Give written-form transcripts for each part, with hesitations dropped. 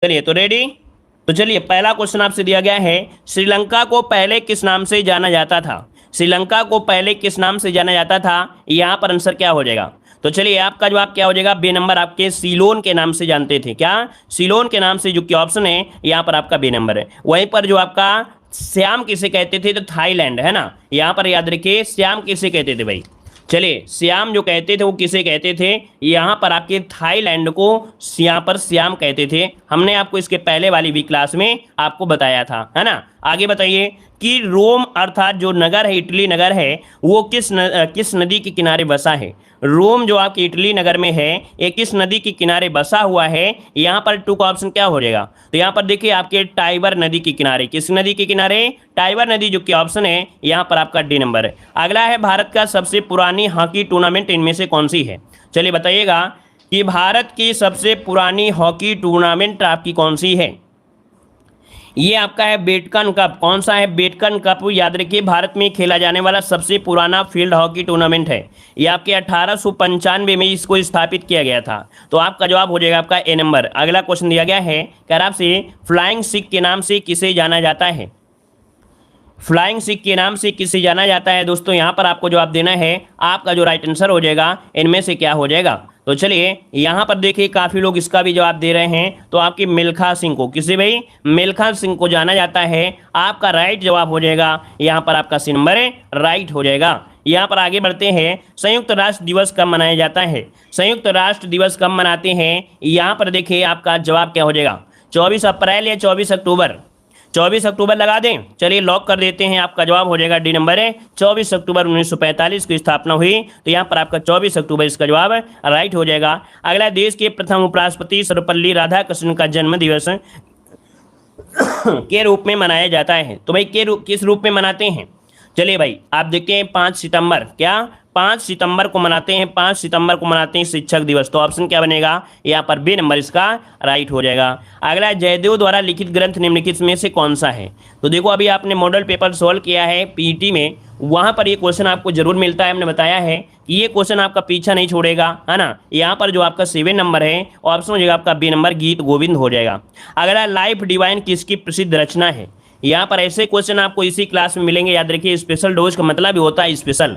चलिए तो रेडी। तो चलिए पहला क्वेश्चन आपसे दिया गया है, श्रीलंका को पहले किस नाम से जाना जाता था? श्रीलंका को पहले किस नाम से जाना जाता था? यहाँ पर आंसर क्या हो जाएगा? तो चलिए आपका जवाब क्या हो जाएगा? बी नंबर, आपके सीलोन के नाम से जानते थे। क्या? सीलोन के नाम से जो कि ऑप्शन है यहाँ पर आपका बी नंबर है। वहीं पर जो आपका श्याम किसे कहते थे? तो थाईलैंड है ना, यहाँ पर याद रखिए श्याम किसे कहते थे भाई। चलिए श्याम जो कहते थे वो किसे कहते थे? यहाँ पर आपके थाईलैंड को यहाँ पर श्याम कहते थे। हमने आपको इसके पहले वाली भी क्लास में आपको बताया था, है ना। आगे बताइए कि रोम अर्थात जो नगर है, इटली नगर है, वो किस नदी के किनारे बसा है? रोम जो आपकी इटली नगर में है, ये किस नदी के किनारे बसा हुआ है? यहाँ पर टू का ऑप्शन क्या हो जाएगा? तो यहाँ पर देखिए आपके टाइबर नदी के किनारे। किस नदी के किनारे? टाइबर नदी, जो कि ऑप्शन है यहाँ पर आपका डी नंबर है। अगला है, भारत का सबसे पुरानी हॉकी टूर्नामेंट इनमें से कौन सी है? चलिए बताइएगा कि भारत की सबसे पुरानी हॉकी टूर्नामेंट आपकी कौन सी है? ये आपका है बेटकन कप। कौन सा है? बेटकन कप। याद रखिए भारत में खेला जाने वाला सबसे पुराना फील्ड हॉकी टूर्नामेंट है। ये आपके 1895 में इसको स्थापित किया गया था। तो आपका जवाब हो जाएगा आपका ए नंबर। अगला क्वेश्चन दिया गया है, कह रहा आपसे फ्लाइंग सिख के नाम से किसे जाना जाता है? फ्लाइंग सिख के नाम से किसे जाना जाता है? दोस्तों यहाँ पर आपको जवाब देना है। आपका जो राइट आंसर हो जाएगा इनमें से क्या हो जाएगा? तो चलिए यहाँ पर देखिए काफ़ी लोग इसका भी जवाब दे रहे हैं। तो आपकी मिल्खा सिंह को, किसे भाई? मिल्खा सिंह को जाना जाता है। आपका राइट जवाब हो जाएगा यहाँ पर आपका सी नंबर राइट हो जाएगा। यहाँ पर आगे बढ़ते हैं, संयुक्त राष्ट्र दिवस कब मनाया जाता है? संयुक्त राष्ट्र दिवस कब मनाते हैं? यहाँ पर देखिए आपका जवाब क्या हो जाएगा? 24 अप्रैल या 24 अक्टूबर? 24 अक्टूबर लगा दें। चलिए लॉक कर देते हैं। आपका जवाब हो जाएगा डी नंबर है। 24 अक्टूबर 1945 की स्थापना हुई। तो यहाँ पर आपका 24 अक्टूबर इसका जवाब राइट हो जाएगा। अगला, देश के प्रथम उपराष्ट्रपति सर्वपल्ली राधाकृष्णन का जन्म दिवस के रूप में मनाया जाता है। तो भाई किस रूप में मनाते हैं? चलिए भाई आप देखते हैं 5 सितंबर। क्या? 5 सितंबर को मनाते हैं। 5 सितंबर को मनाते हैं शिक्षक दिवस। तो ऑप्शन क्या बनेगा? यहाँ पर बी नंबर इसका राइट हो जाएगा। अगला, जयदेव द्वारा लिखित ग्रंथ निम्नलिखित में से कौन सा है? तो देखो अभी आपने मॉडल पेपर सॉल्व किया है पीईटी में, वहाँ पर ये क्वेश्चन आपको जरूर मिलता है। हमने बताया है कि ये क्वेश्चन आपका पीछा नहीं छोड़ेगा, है ना। यहाँ पर जो आपका 7 नंबर है ऑप्शन हो जाएगा आपका बी नंबर, गीत गोविंद हो जाएगा। अगला, लाइफ डिवाइन किसकी प्रसिद्ध रचना है? यहाँ पर ऐसे क्वेश्चन आपको इसी क्लास में मिलेंगे। याद रखिए स्पेशल डोज का मतलब भी होता है स्पेशल।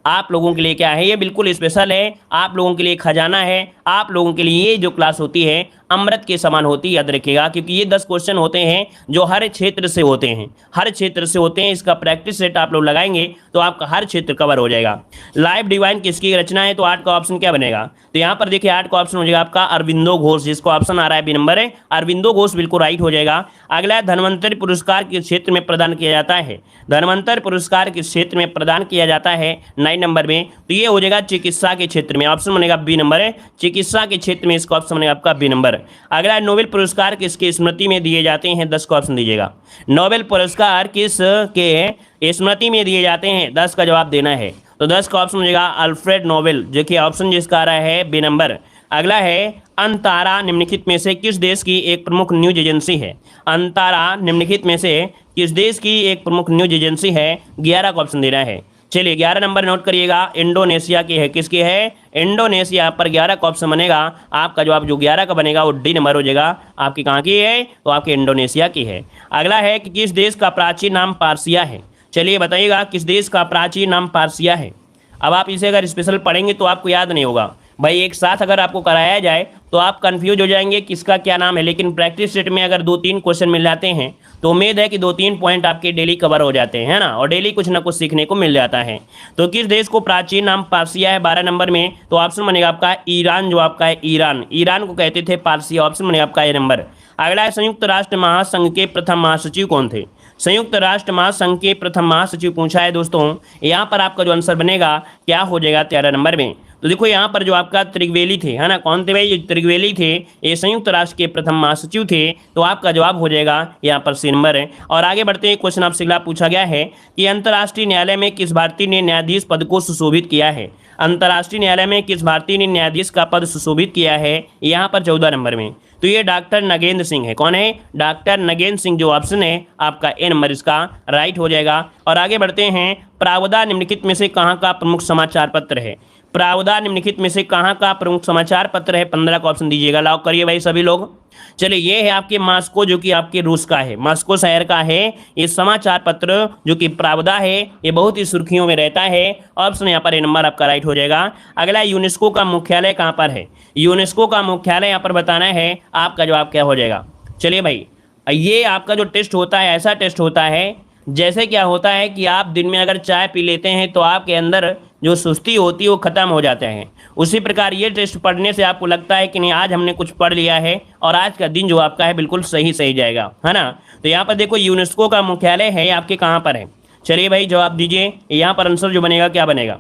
आप लोगों के लिए क्या है? ये बिल्कुल स्पेशल है। आप लोगों के लिए खजाना है। आप लोगों के लिए ये जो क्लास होती है अमृत के समान होती है। याद रखिएगा क्योंकि ये 10 क्वेश्चन होते हैं जो हर क्षेत्र से होते हैं। हर क्षेत्र से होते हैं। इसका प्रैक्टिस सेट आप लोग लगाएंगे तो आपका हर क्षेत्र कवर हो जाएगा। लाइफ डिवाइन किसकी रचना है? तो 8 का ऑप्शन क्या बनेगा? तो यहाँ पर देखिए 8 का ऑप्शन हो जाएगा आपका अरविंदो घोष, जिसको ऑप्शन आ रहा है बी नंबर है। अरविंदो घोष बिल्कुल राइट हो जाएगा। अगला, धन्वंतरि पुरस्कार किस क्षेत्र में प्रदान किया जाता है? धन्वंतरि पुरस्कार किस क्षेत्र में प्रदान किया जाता है 9 नंबर में? तो ये हो जाएगा चिकित्सा के क्षेत्र में। ऑप्शन बनेगा बी नंबर है। चिकित्सा के क्षेत्र में इसका ऑप्शन बनेगा आपका बी नंबर। अगला, नोबेल पुरस्कार किसकी स्मृति में दिए जाते हैं? 10 का ऑप्शन दीजिएगा। नोबेल पुरस्कार किस के स्मृति में दिए जाते हैं? 10 का जवाब देना है। तो 10 का ऑप्शन हो जाएगा अल्फ्रेड नोबेल, जो कि ऑप्शन जिसका आ रहा है बी नंबर। अगला है, अंतारा निम्नलिखित में से किस देश की एक प्रमुख न्यूज एजेंसी है? अंतारा निम्नलिखित में से किस देश की एक प्रमुख न्यूज एजेंसी है? 11 का ऑप्शन देना है। चलिए 11 नंबर नोट करिएगा। इंडोनेशिया की है। किसकी है? इंडोनेशिया पर 11 का ऑप्शन बनेगा। आपका जवाब जो 11 का बनेगा वो डी नंबर हो जाएगा। आपकी कहाँ की है? तो आपकी इंडोनेशिया की है। अगला है कि किस देश का प्राचीन नाम पारसिया है? चलिए बताइएगा किस देश का प्राचीन नाम पारसिया है। अब आप इसे अगर स्पेशल पढ़ेंगे तो आपको याद नहीं होगा भाई। एक साथ अगर आपको कराया जाए तो आप कंफ्यूज हो जाएंगे किसका क्या नाम है। लेकिन प्रैक्टिस सेट में अगर 2-3 क्वेश्चन मिल जाते हैं तो उम्मीद है कि 2-3 पॉइंट आपके डेली कवर हो जाते हैं, है ना, और डेली कुछ ना कुछ सीखने को मिल जाता है। तो किस देश को प्राचीन नाम पारसिया है 12 नंबर में? तो ऑप्शन बनेगा आपका ईरान, जो आपका है ईरान। ईरान को कहते थे पारसिया। ऑप्शन बनेगा आपका ए नंबर। अगला है, संयुक्त राष्ट्र महासंघ के प्रथम महासचिव कौन थे? संयुक्त राष्ट्र महासंघ के प्रथम महासचिव पूछा है दोस्तों। यहाँ पर आपका जो आंसर बनेगा क्या हो जाएगा 13 नंबर में? तो देखो यहाँ पर जो आपका त्रिवेली थे, है ना, कौन थे भाई? ये त्रिवेली थे। ये संयुक्त राष्ट्र के प्रथम महासचिव थे। तो आपका जवाब हो जाएगा यहाँ पर सी नंबर है। और आगे बढ़ते हैं, क्वेश्चन आपसे अगला पूछा गया है कि अंतर्राष्ट्रीय न्यायालय में किस भारतीय ने न्यायाधीश पद को सुशोभित किया है? अंतर्राष्ट्रीय न्यायालय में किस भारतीय ने न्यायाधीश का पद सुशोभित किया है? यहाँ पर 14 नंबर में। तो ये डॉक्टर नगेंद्र सिंह है। कौन है? डॉक्टर नगेंद्र सिंह, जो ऑप्शन है आपका ए नंबर इसका राइट हो जाएगा। और आगे बढ़ते हैं, प्रावदा निम्नलिखित में से कहाँ का प्रमुख समाचार पत्र है? प्रावधान निम्नलिखित में से कहाँ का प्रमुख समाचार पत्र है? 15 का ऑप्शन दीजिएगा। लॉक करिए भाई सभी लोग। चलिए, ये है आपके मॉस्को, जो कि आपके रूस का है, मॉस्को शहर का है ये समाचार पत्र जो कि प्रावधा है, ये बहुत ही सुर्खियों में रहता है। ऑप्शन यहाँ पर ए नंबर आपका राइट हो जाएगा। अगला, यूनेस्को का मुख्यालय कहाँ पर है? यूनेस्को का मुख्यालय यहाँ पर बताना है, आपका जवाब क्या हो जाएगा? चलिए भाई, ये आपका जो टेस्ट होता है ऐसा टेस्ट होता है जैसे क्या होता है कि आप दिन में अगर चाय पी लेते हैं तो आपके अंदर जो सुस्ती होती है वो खत्म हो जाते हैं। उसी प्रकार ये टेस्ट पढ़ने से आपको लगता है कि नहीं आज हमने कुछ पढ़ लिया है और आज का दिन जो आपका है बिल्कुल सही सही जाएगा, है ना। तो यहाँ पर देखो यूनेस्को का मुख्यालय है आपके कहाँ पर है? चलिए भाई जवाब दीजिए। यहाँ पर आंसर जो बनेगा क्या बनेगा?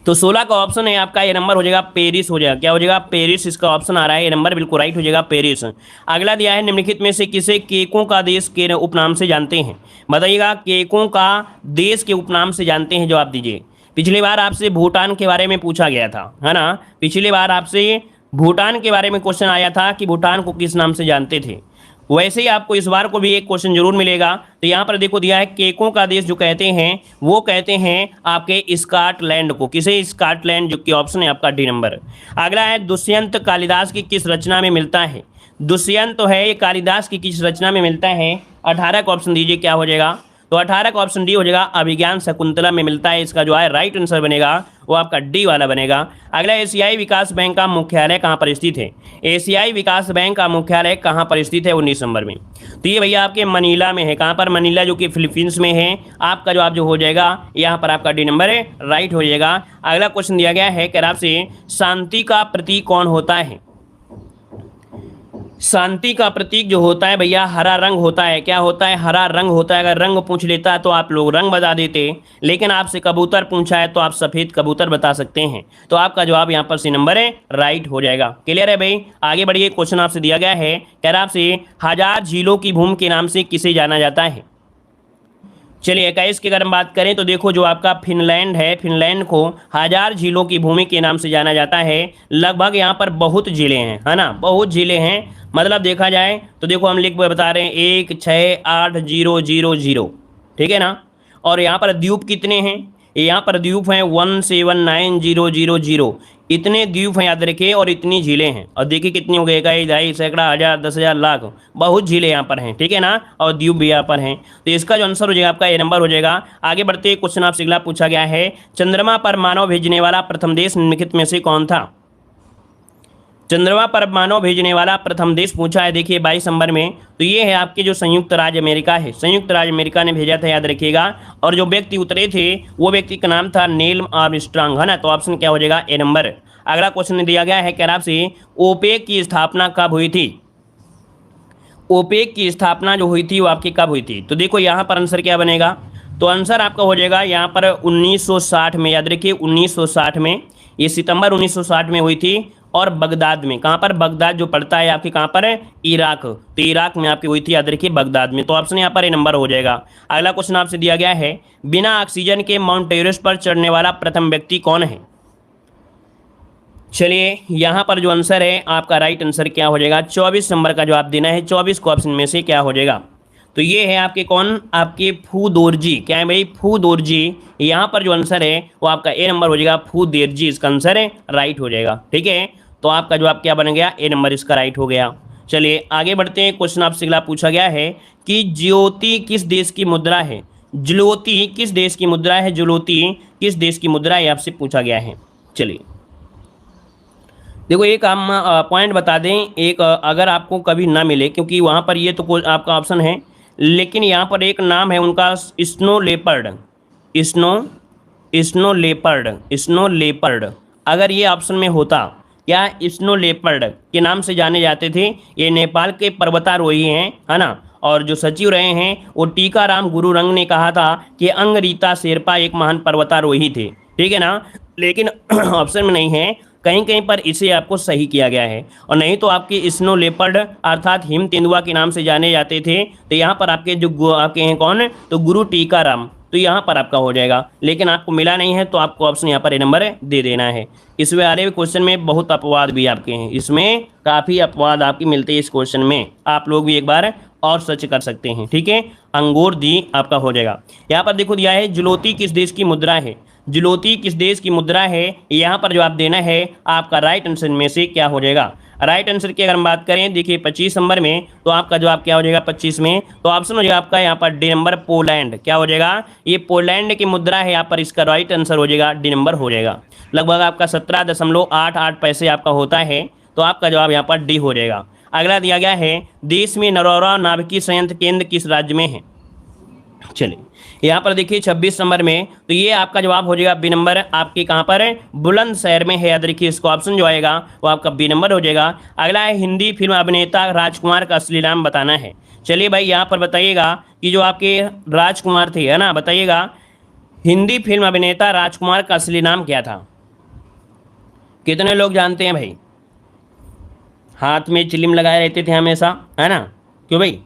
तो 16 का ऑप्शन है आपका, ये नंबर हो जाएगा पेरिस हो जाएगा। क्या हो जाएगा? पेरिस इसका ऑप्शन आ रहा है, ये नंबर बिल्कुल राइट हो जाएगा, पेरिस। अगला दिया है, निम्नलिखित में से किसे केकों का देश के उपनाम से जानते हैं? बताइएगा, केकों का देश के उपनाम से जानते हैं, जवाब दीजिए। पिछली बार आपसे भूटान के बारे में पूछा गया था, है ना। पिछली बार आपसे भूटान के बारे में क्वेश्चन आया था कि भूटान को किस नाम से जानते थे। वैसे ही आपको इस बार को भी एक क्वेश्चन जरूर मिलेगा। तो यहाँ पर देखो दिया है, केकों का देश जो कहते हैं वो कहते हैं आपके स्कॉटलैंड को। किसे? स्कॉटलैंड, जो कि ऑप्शन है आपका डी नंबर। अगला है, दुष्यंत कालिदास की किस रचना में मिलता है? दुष्यंत तो है ये कालिदास की किस रचना में मिलता है? 18 का ऑप्शन दीजिए, क्या हो जाएगा? तो 18 का ऑप्शन डी हो जाएगा, अभिज्ञान शकुंतला में मिलता है। इसका जो है राइट आंसर बनेगा वो आपका डी वाला बनेगा। अगला, एशियाई विकास बैंक का मुख्यालय कहाँ पर स्थित है? एशियाई विकास बैंक का मुख्यालय कहाँ पर स्थित है 19 नंबर में? तो ये भैया आपके मनीला में है। कहाँ पर? मनीला, जो कि फिलीपींस में है। आपका जवाब जो हो जाएगा यहाँ पर आपका डी नंबर है, राइट हो जाएगा। अगला क्वेश्चन दिया गया है, कह रहा आपसे, शांति का प्रतीक कौन होता है? शांति का प्रतीक जो होता है भैया हरा रंग होता है। क्या होता है? हरा रंग होता है। अगर रंग पूछ लेता है तो आप लोग रंग बता देते, लेकिन आपसे कबूतर पूछा है तो आप सफ़ेद कबूतर बता सकते हैं। तो आपका जवाब यहाँ पर सी नंबर है, राइट हो जाएगा। क्लियर है भाई? आगे बढ़िए, क्वेश्चन आपसे दिया गया है, कह रहा आपसे, हजार झीलों की भूमि के नाम से किसे जाना जाता है? चलिए 21 की अगर हम बात करें तो देखो जो आपका फिनलैंड है, फिनलैंड को हजार झीलों की भूमि के नाम से जाना जाता है। लगभग यहाँ पर बहुत झीलें हैं, है ना, बहुत झीलें हैं। मतलब देखा जाए तो देखो हम लिख बता रहे हैं 16800, ठीक है ना। और यहाँ पर द्वीप कितने हैं? यहाँ पर द्वीप हैं 179,000। इतने द्वीप हैं याद रखिए, और इतनी झीलें हैं। और देखिए कितनी हो गई, 1, 2, सैकड़ा, हज़ार, 10,000, लाख, बहुत झीलें यहाँ पर हैं, ठीक है ना। और द्वीप भी यहाँ पर हैं। तो इसका जो आंसर हो जाएगा आपका ए नंबर हो जाएगा। आगे बढ़ते क्वेश्चन आपसे अगला पूछा गया है, चंद्रमा पर मानव भेजने वाला प्रथम देश निम्नलिखित में से कौन था? चंद्रमा पर मानव भेजने वाला प्रथम देश पूछा है, देखिए 22 नंबर में। तो ये है आपके जो संयुक्त राज्य अमेरिका है। संयुक्त राज्य अमेरिका ने भेजा था, याद रखिएगा। और जो व्यक्ति उतरे थे वो व्यक्ति का नाम था नील आर्मस्ट्रांग, है ना। तो ऑप्शन क्या हो जाएगा? ए नंबर। अगला क्वेश्चन दिया गया है, कह रहा आपसे, ओपेक की स्थापना कब हुई थी? ओपेक की स्थापना जो हुई थी वो आपकी कब हुई थी? तो देखो यहाँ पर आंसर क्या बनेगा? तो आंसर आपका हो जाएगा यहाँ पर 1960 में। याद रखिए 1960 में, ये सितंबर 1960 में हुई थी। और बगदाद में, कहाँ पर? बगदाद जो पड़ता है आपके कहाँ पर है? इराक। तो इराक में आपकी हुई थी, याद रखिए बगदाद में। तो ऑप्शन यहाँ पर ए नंबर हो जाएगा। अगला क्वेश्चन आपसे दिया गया है, बिना ऑक्सीजन के माउंट एवरेस्ट पर चढ़ने वाला प्रथम व्यक्ति कौन है? चलिए यहाँ पर जो आंसर है आपका राइट आंसर क्या हो जाएगा? 24 नंबर का जवाब देना है। 24 को ऑप्शन में से क्या हो जाएगा? तो ये है आपके कौन? आपके फूदोरजी। क्या है भाई? फूदोरजी। यहाँ पर जो आंसर है वो आपका ए नंबर हो जाएगा, फूदेरजी इसका आंसर है, राइट हो जाएगा, ठीक है। तो आपका जवाब क्या बन गया? ए नंबर इसका राइट हो गया। चलिए आगे बढ़ते हैं। क्वेश्चन आपसे अगला पूछा गया है कि ज्योति किस देश की मुद्रा है? ज्योति किस देश की मुद्रा है? ज्योति किस देश की मुद्रा है आपसे पूछा गया है। चलिए देखो एक हम पॉइंट बता दें, एक अगर आपको कभी ना मिले, क्योंकि वहाँ पर ये तो आपका ऑप्शन है, लेकिन यहाँ पर एक नाम है उनका, स्नो लेपर्ड। स्नो लेपर्ड अगर ये ऑप्शन में होता, क्या स्नो लेपर्ड के नाम से जाने जाते थे। ये नेपाल के पर्वतारोही हैं, है ना। और जो सचिव रहे हैं वो टीकाराम गुरुरंग ने कहा था कि अंगरीता शेरपा एक महान पर्वतारोही थे, ठीक है ना। लेकिन ऑप्शन में नहीं है, कहीं कहीं पर इसे आपको सही किया गया है। और नहीं तो आपके स्नो लेपर्ड अर्थात हिम तेंदुआ के नाम से जाने जाते थे। तो यहाँ पर आपके जो आपके हैं कौन? तो गुरु टीकाराम। तो यहाँ पर आपका हो जाएगा, लेकिन आपको मिला नहीं है तो आपको ऑप्शन यहाँ पर ए नंबर दे देना है। इस वाले क्वेश्चन में बहुत अपवाद भी आपके हैं, इसमें काफ़ी अपवाद आपकी मिलते हैं इस क्वेश्चन में। आप लोग भी एक बार और सर्च कर सकते हैं, ठीक है। अंगूर दी आपका हो जाएगा। यहाँ पर देखो दिया है, ज्योति किस देश की मुद्रा है? जुलोती किस देश की मुद्रा है, यहाँ पर जो आप देना है आपका राइट आंसर में से क्या हो जाएगा। राइट आंसर की अगर हम बात करें देखिए 25 नंबर में, तो आपका जवाब क्या हो जाएगा 25 में, तो ऑप्शन हो जाएगा आपका यहाँ पर डी नंबर पोलैंड। क्या हो जाएगा, ये पोलैंड की मुद्रा है, यहाँ पर इसका राइट आंसर हो जाएगा डी नंबर हो जाएगा। लगभग आपका 17.88 पैसे आपका होता है, तो आपका जवाब यहाँ पर डी हो जाएगा। अगला दिया गया है देश में नरौरा नाभिकीय संयंत्र केंद्र किस राज्य में है। चलिए यहाँ पर देखिए 26 नंबर में, तो ये आपका जवाब हो जाएगा बी नंबर, आपके कहाँ पर है, बुलंदशहर में है। याद रखिए इसको ऑप्शन जो आएगा वो आपका बी नंबर हो जाएगा। अगला है हिंदी फिल्म अभिनेता राजकुमार का असली नाम बताना है। चलिए भाई यहाँ पर बताइएगा कि जो आपके राजकुमार थे, है ना, बताइएगा हिंदी फिल्म अभिनेता राजकुमार का असली नाम क्या था। कितने लोग जानते हैं भाई, हाथ में चिलिम लगाए रहते थे हमेशा, है ना, क्यों भाई,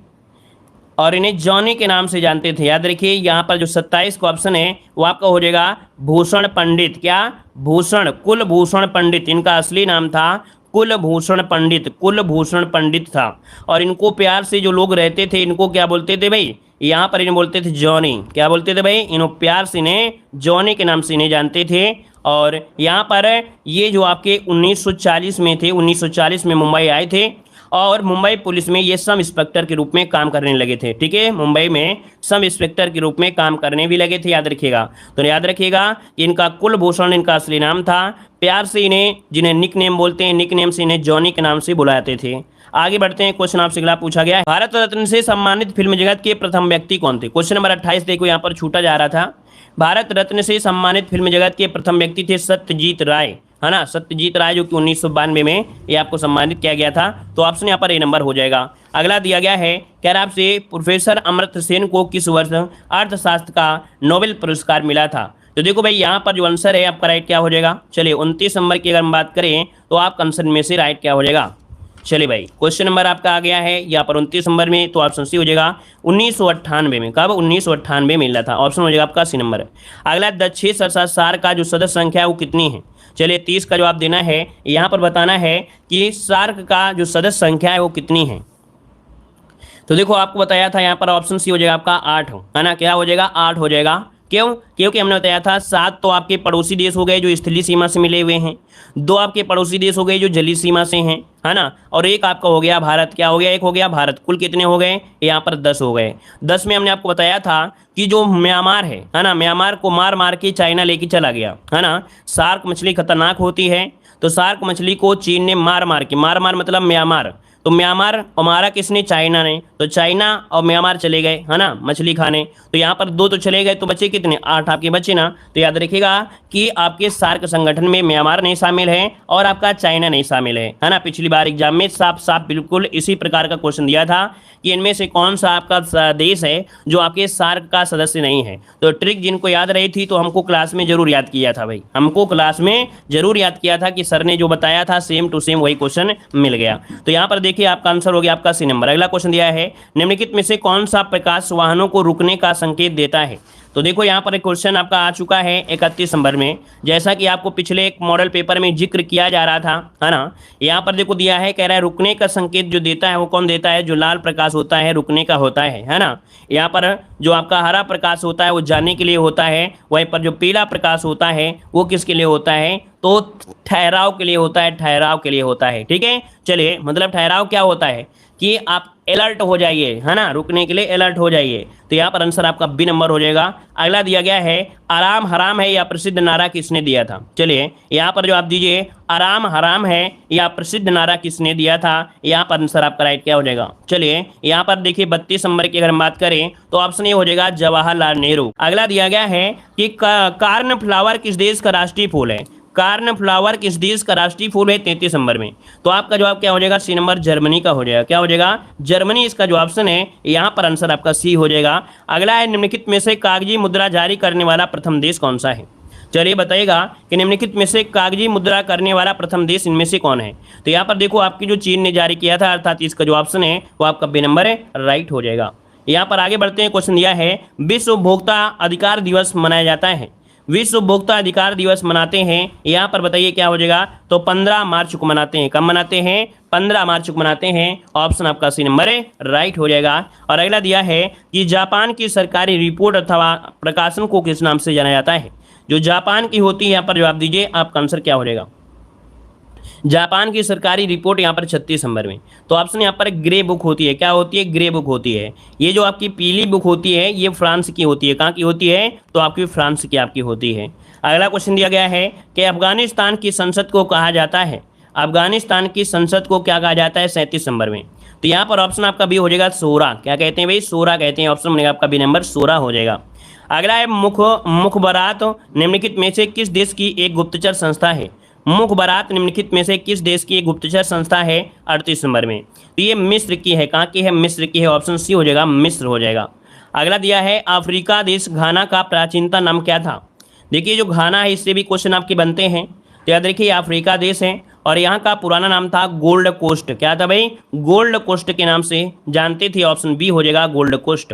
और इन्हें जॉनी के नाम से जानते थे। याद रखिए यहाँ पर जो 27 का ऑप्शन है वो आपका हो जाएगा भूषण पंडित। क्या, भूषण, कुलभूषण पंडित, इनका असली नाम था कुलभूषण पंडित, कुलभूषण पंडित था। और इनको प्यार से जो लोग रहते थे इनको क्या बोलते थे भाई, यहाँ पर इन्हें बोलते थे जॉनी। क्या बोलते थे भाई, इन्हों प्यार से इन्हें जॉनी के नाम से इन्हें जानते थे। और यहाँ पर ये जो आपके 1940 में थे, 1940 में मुंबई आए थे और मुंबई पुलिस में ये सब इंस्पेक्टर के रूप में काम करने लगे थे। ठीक है, मुंबई में सब इंस्पेक्टर के रूप में काम करने भी लगे थे, याद रखिएगा। तो याद रखिएगा कि इनका कुलभूषण इनका असली नाम था। प्यार से इन्हें, जिन्हें निक नेम बोलते हैं, निक नेम से इन्हें जॉनी के नाम से बुलाते थे। आगे बढ़ते हैं, क्वेश्चन आपसे अगला पूछा गया है, भारत रत्न से सम्मानित फिल्म जगत के प्रथम व्यक्ति कौन थे। क्वेश्चन नंबर 28 देखो यहाँ पर छूटा जा रहा था। भारत रत्न से सम्मानित फिल्म जगत के प्रथम व्यक्ति थे सत्यजीत राय, है ना, सत्यजीत राय, जो कि 1992 में ये आपको सम्मानित किया गया था। तो ऑप्शन यहाँ पर ए नंबर हो जाएगा। अगला दिया गया है, कह रहा आपसे प्रोफेसर अमर्त्य सेन को किस वर्ष अर्थशास्त्र का नोबेल पुरस्कार मिला था। तो देखो भाई यहाँ पर जो आंसर है आपका राइट क्या हो जाएगा। चलिए 29 नंबर की अगर हम बात करें तो आपका आंसर में से राइट क्या हो जाएगा। चलिए भाई क्वेश्चन नंबर आपका आ गया है यहाँ पर 29 नंबर में, तो ऑप्शन सी हो जाएगा 1998 में। कब, 1998 में मिला था, ऑप्शन हो जाएगा आपका सी नंबर। अगला दक्षिण सार का जो सदस्य संख्या है वो कितनी है। चलिए 30 का जवाब देना है, यहाँ पर बताना है कि सार्क का जो सदस्य संख्या है वो कितनी है। तो देखो आपको बताया था यहाँ पर ऑप्शन सी हो जाएगा आपका 8, है ना, क्या हो जाएगा 8 हो जाएगा। क्यों, क्योंकि हमने बताया था 7 तो आपके पड़ोसी देश हो गए जो स्थलीय सीमा से मिले हुए हैं, 2 आपके पड़ोसी देश हो गए जो जलीय सीमा से हैं, है ना, और एक आपका हो गया भारत। क्या हो गया, एक हो गया भारत। कुल कितने हो गए यहाँ पर 10 हो गए। 10 में हमने आपको बताया था कि जो म्यांमार है ना, म्यांमार को मार मार के चाइना लेके चला गया, है ना। शार्क मछली खतरनाक होती है, तो शार्क मछली को चीन ने मार मार मतलब म्यांमार, तो म्यांमार और मारा किसने, चाइना ने। तो चाइना और म्यांमार चले गए, है ना, मछली खाने। तो यहाँ पर 2 तो चले गए, तो बचे कितने, 8 आपके बचे ना। तो याद रखिएगा कि आपके सार्क संगठन में म्यांमार नहीं शामिल है और आपका चाइना नहीं शामिल है ना। पिछली बार एग्जाम में साफ साफ बिल्कुल इसी प्रकार का क्वेश्चन दिया था कि इनमें से कौन सा आपका देश है जो आपके सार्क का सदस्य नहीं है। तो ट्रिक जिनको याद रही थी तो हमको क्लास में जरूर याद किया था भाई, हमको क्लास में जरूर याद किया था कि सर ने जो बताया था सेम टू सेम वही क्वेश्चन मिल गया। तो यहाँ पर देखिए आपका आंसर हो गया आपका सी नंबर। अगला क्वेश्चन दिया है, निम्नलिखित में से कौन सा प्रकाश वाहनों को रुकने का संकेत देता है। तो देखो यहाँ पर एक क्वेश्चन आपका आ चुका है 31 नंबर में, जैसा कि आपको पिछले एक मॉडल पेपर में जिक्र किया जा रहा था, है ना। यहाँ पर देखो दिया है, कह रहा है रुकने का संकेत जो देता है वो कौन देता है, जो लाल प्रकाश होता है रुकने का होता है ना। यहाँ पर जो आपका हरा प्रकाश होता है वो जाने के लिए होता है, वहीं पर जो पीला प्रकाश होता है वो किसके लिए होता है, तो ठहराव के लिए होता है, ठहराव के लिए होता है। ठीक है, चलिए मतलब ठहराव क्या होता है कि आप अलर्ट हो जाइए, है ना, रुकने के लिए अलर्ट हो जाइए। तो यहाँ पर आंसर आपका बी नंबर हो जाएगा। अगला दिया गया है, आराम हराम है या प्रसिद्ध नारा किसने दिया था। चलिए यहाँ पर जो आप दीजिए आराम हराम है या प्रसिद्ध नारा किसने दिया था, यहाँ पर आंसर आपका राइट क्या हो जाएगा। चलिए यहाँ पर देखिए 32 नंबर की अगर हम बात करें तो ऑप्शन ए हो जाएगा जवाहरलाल नेहरू। अगला दिया गया है कि कार्न फ्लावर किस देश का राष्ट्रीय फूल है। कार्न फ्लावर किस देश का राष्ट्रीय फूल है 33 नंबर में। तो आपका जवाब क्या हो जाएगा, सी नंबर जर्मनी का हो जाएगा। क्या हो जाएगा, जर्मनी इसका जो ऑप्शन है, यहाँ पर आंसर आपका सी हो जाएगा। अगला है, निम्नलिखित में से कागजी मुद्रा जारी करने वाला प्रथम देश कौन सा है। चलिए बताइएगा कि निम्नलिखित में से कागजी मुद्रा करने वाला प्रथम देश इनमें से कौन है। तो यहाँ पर देखो आपकी जो चीन ने जारी किया था, अर्थात इसका जो ऑप्शन है वो आपका बी नंबर है, राइट हो जाएगा। यहाँ पर आगे बढ़ते हैं, क्वेश्चन दिया है, विश्व उपभोक्ता अधिकार दिवस मनाया जाता है। विश्व उपभोक्ता अधिकार दिवस मनाते हैं, यहाँ पर बताइए क्या हो जाएगा, तो 15 मार्च को मनाते हैं। कब मनाते हैं, 15 मार्च को मनाते हैं। ऑप्शन आपका सी नंबर है, राइट हो जाएगा। और अगला दिया है कि जापान की सरकारी रिपोर्ट अथवा प्रकाशन को किस नाम से जाना जाता है। जो जापान की होती है यहाँ पर जवाब दीजिए, आपका आंसर क्या हो जाएगा। जापान की सरकारी रिपोर्ट यहाँ पर 36 नंबर में। तो ऑप्शन यहाँ पर ग्रे बुक होती है, क्या होती है, ग्रे बुक होती है। ये जो आपकी पीली बुक होती है ये फ्रांस की होती है, कहाँ की होती है, तो आपकी फ्रांस की आपकी होती है। अगला क्वेश्चन दिया गया है कि अफगानिस्तान की संसद को कहा जाता है, अफगानिस्तान की संसद को क्या कहा जाता है, 37 नंबर में। तो यहाँ पर ऑप्शन आपका बी हो जाएगा सोरा, क्या कहते हैं भाई, सोरा कहते हैं। ऑप्शन बनेगा आपका बी नंबर, सोरा हो जाएगा। अगला है मुखबरात निम्नलिखित में से किस देश की एक गुप्तचर संस्था है, मुखबरात निम्नलिखित में से किस देश की एक गुप्तचर संस्था है, 38 नंबर में। तो ये मिस्र की है, कहाँ की है, मिस्र की है। ऑप्शन सी हो जाएगा, मिस्र हो जाएगा। अगला दिया है अफ्रीका देश घाना का प्राचीनता नाम क्या था। देखिए जो घाना है इससे भी क्वेश्चन आपके बनते हैं, तो याद रखिए अफ्रीका देश है और यहाँ का पुराना नाम था गोल्ड कोस्ट, क्या था भाई, गोल्ड कोस्ट के नाम से जानते थे। ऑप्शन बी हो जाएगा, गोल्ड कोस्ट।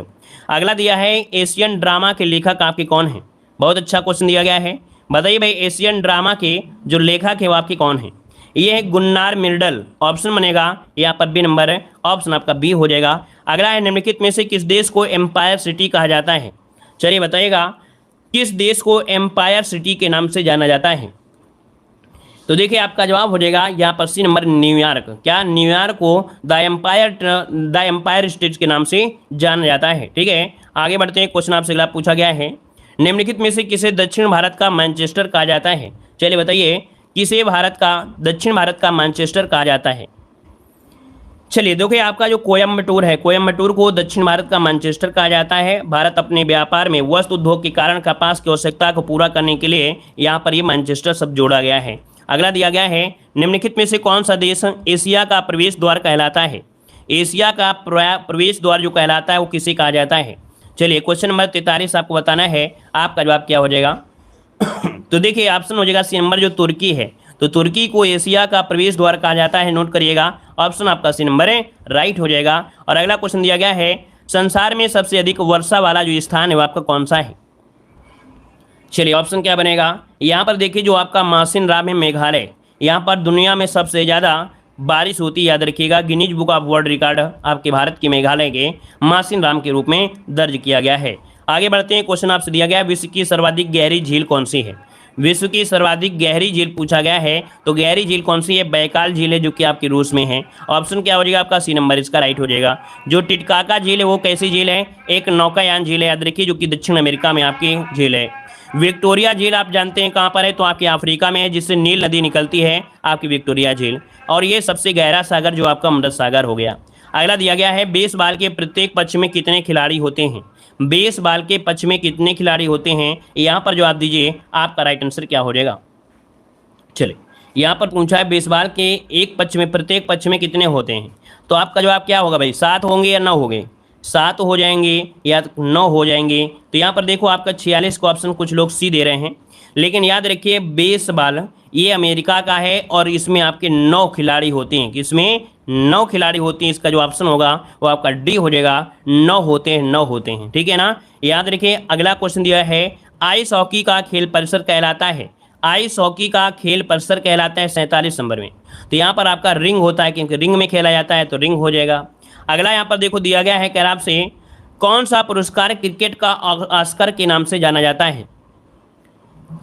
अगला दिया है एशियन ड्रामा के लेखक आपके कौन है, बहुत अच्छा क्वेश्चन दिया गया है। बताइए भाई एशियन ड्रामा के जो लेखक है वो आपके कौन है। ये है गुन्नार मिर्डल, ऑप्शन बनेगा यहाँ पर बी नंबर है, ऑप्शन आपका बी हो जाएगा। अगला है निम्नलिखित में से किस देश को एम्पायर सिटी कहा जाता है। चलिए बताइएगा किस देश को एम्पायर सिटी के नाम से जाना जाता है। तो देखिए आपका जवाब हो जाएगा यहाँ पर सी नंबर, न्यूयॉर्क। क्या, न्यूयॉर्क को द एम्पायर स्टेट के नाम से जाना जाता है। ठीक है, आगे बढ़ते हैं। क्वेश्चन आपसे अगला पूछा गया है निम्नलिखित में से किसे दक्षिण भारत का मैनचेस्टर कहा जाता है। चलिए बताइए किसे दक्षिण भारत का मैनचेस्टर कहा जाता है। चलिए देखिए आपका जो कोयम्बटूर है, कोयम्बटूर को दक्षिण भारत का मैनचेस्टर कहा जाता है। भारत अपने व्यापार में वस्त्र उद्योग के कारण कपास की आवश्यकता को पूरा करने के लिए यहाँ पर ये मैनचेस्टर शब्द जोड़ा गया है। अगला दिया गया है निम्नलिखित में से कौन सा देश एशिया का प्रवेश द्वार कहलाता है। एशिया का प्रवेश द्वार जो कहलाता है वो किसे कहा जाता है। चलिए क्वेश्चन नंबर 43 आपको बताना है, आपका जवाब क्या हो जाएगा। तो देखिए ऑप्शन हो जाएगा सी नंबर, जो तुर्की है। तो तुर्की को एशिया का प्रवेश द्वार कहा जाता है, नोट करिएगा। ऑप्शन आपका सी नंबर है, राइट हो जाएगा। और अगला क्वेश्चन दिया गया है संसार में सबसे अधिक वर्षा वाला जो स्थान है वो आपका कौन सा है। चलिए ऑप्शन क्या बनेगा, यहाँ पर देखिए जो आपका मासिन राम है मेघालय, यहाँ पर दुनिया में सबसे ज़्यादा बारिश होती है, याद रखिएगा। Guinness book of world record आपके भारत के मेघालय के मासिन राम के रूप में दर्ज किया गया है। आगे बढ़ते हैं। क्वेश्चन आपसे दिया गया विश्व की सर्वाधिक गहरी झील कौन सी है। विश्व की सर्वाधिक गहरी झील पूछा गया है, तो गहरी झील कौन सी है, बैकाल झील है जो कि आपकी रूस में है। ऑप्शन क्या हो जाएगा आपका सी नंबर, इसका राइट हो जाएगा। जो टिटकाका झील है वो कैसी झील है, एक नौकायान झील है, याद रखिए, जो कि दक्षिण अमेरिका में आपकी झील है। विक्टोरिया झील आप जानते हैं कहाँ पर है, तो आपके अफ्रीका में है, जिससे नील नदी निकलती है आपकी विक्टोरिया झील। और ये सबसे गहरा सागर जो आपका अमृत सागर हो गया। अगला दिया गया है बेसबॉल के प्रत्येक पक्ष में कितने खिलाड़ी होते हैं। बेसबॉल के पक्ष में कितने खिलाड़ी होते हैं, यहाँ पर जवाब दीजिए, आपका राइट आंसर क्या हो जाएगा। चलिए यहाँ पर पूछा है बेसबॉल के एक पक्ष में, प्रत्येक पक्ष में कितने होते हैं, तो आपका जवाब क्या होगा भाई, 7 होंगे या 9 होंगे, 7 हो जाएंगे या 9 हो जाएंगे। तो यहाँ पर देखो आपका 46 का ऑप्शन कुछ लोग सी दे रहे हैं, लेकिन याद रखिए बेसबॉल ये अमेरिका का है और इसमें आपके 9 खिलाड़ी होते हैं, किसमें 9 खिलाड़ी होते हैं। इसका जो ऑप्शन होगा वो आपका डी हो जाएगा, 9 होते हैं, 9 होते हैं, ठीक है ना। याद रखिए अगला क्वेश्चन दिया है आइस हॉकी का खेल परिसर कहलाता है। आइस हॉकी का खेल परिसर कहलाता है 47 नंबर में। तो यहाँ पर आपका रिंग होता है, क्योंकि रिंग में खेला जाता है, तो रिंग हो जाएगा। अगला यहाँ पर देखो दिया गया है कह रहा आपसे कौन सा पुरस्कार क्रिकेट का ऑस्कर के नाम से जाना जाता है।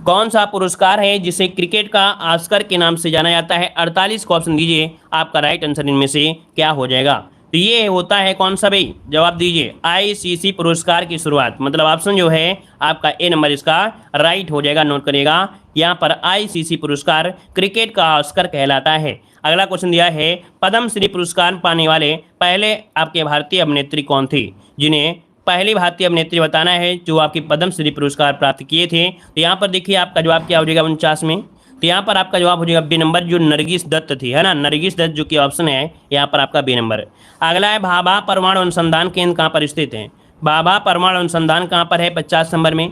कौन सा पुरस्कार है जिसे क्रिकेट का ऑस्कर के नाम से जाना जाता है। 48 का ऑप्शन दीजिए, आपका राइट आंसर इनमें से क्या हो जाएगा। तो ये होता है कौन सा भाई, जवाब दीजिए आईसीसी पुरस्कार की शुरुआत, मतलब ऑप्शन जो है आपका ए नंबर इसका राइट हो जाएगा। नोट करिएगा यहाँ पर आईसीसी पुरस्कार क्रिकेट का ऑस्कर कहलाता है। अगला क्वेश्चन दिया है पद्म श्री पुरस्कार पाने वाले पहले आपके भारतीय अभिनेत्री कौन थी। जिन्हें पहली भारतीय अभिनेत्री बताना है जो आपकी पद्म श्री पुरस्कार प्राप्त किए थे। तो यहाँ पर देखिए आपका जवाब क्या हो जाएगा 49 में। तो यहाँ पर आपका जवाब हो जाएगा बी नंबर, जो नरगिस दत्त थी, है ना, नरगिस दत्त जो कि ऑप्शन है यहाँ पर आपका बी नंबर। अगला है भाभा परमाणु अनुसंधान केंद्र कहाँ पर स्थित है। भाभा परमाणु अनुसंधान कहाँ पर है 50 नंबर में।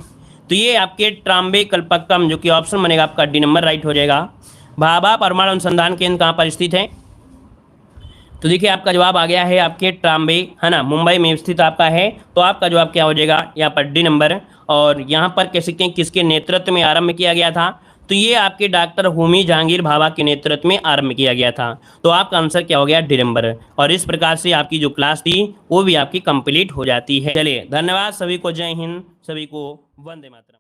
तो ये आपके ट्राम्बे कल्पक्कम जो कि ऑप्शन बनेगा आपका डी नंबर राइट हो जाएगा। भाभा परमाणु अनुसंधान केंद्र कहाँ पर स्थित है, तो देखिए आपका जवाब आ गया है आपके ट्राम्बे, है ना, मुंबई में स्थित आपका है। तो आपका जवाब क्या हो जाएगा यहाँ पर डी नंबर। और यहाँ पर कह सकते हैं किसके नेतृत्व में आरंभ किया गया था, तो ये आपके डॉक्टर होमी जहांगीर भाभा के नेतृत्व में आरंभ किया गया था। तो आपका आंसर क्या हो गया डी नंबर। और इस प्रकार से आपकी जो क्लास थी वो भी आपकी कंप्लीट हो जाती है। चलिए धन्यवाद सभी को, जय हिंद, सभी को वंदे मातरम।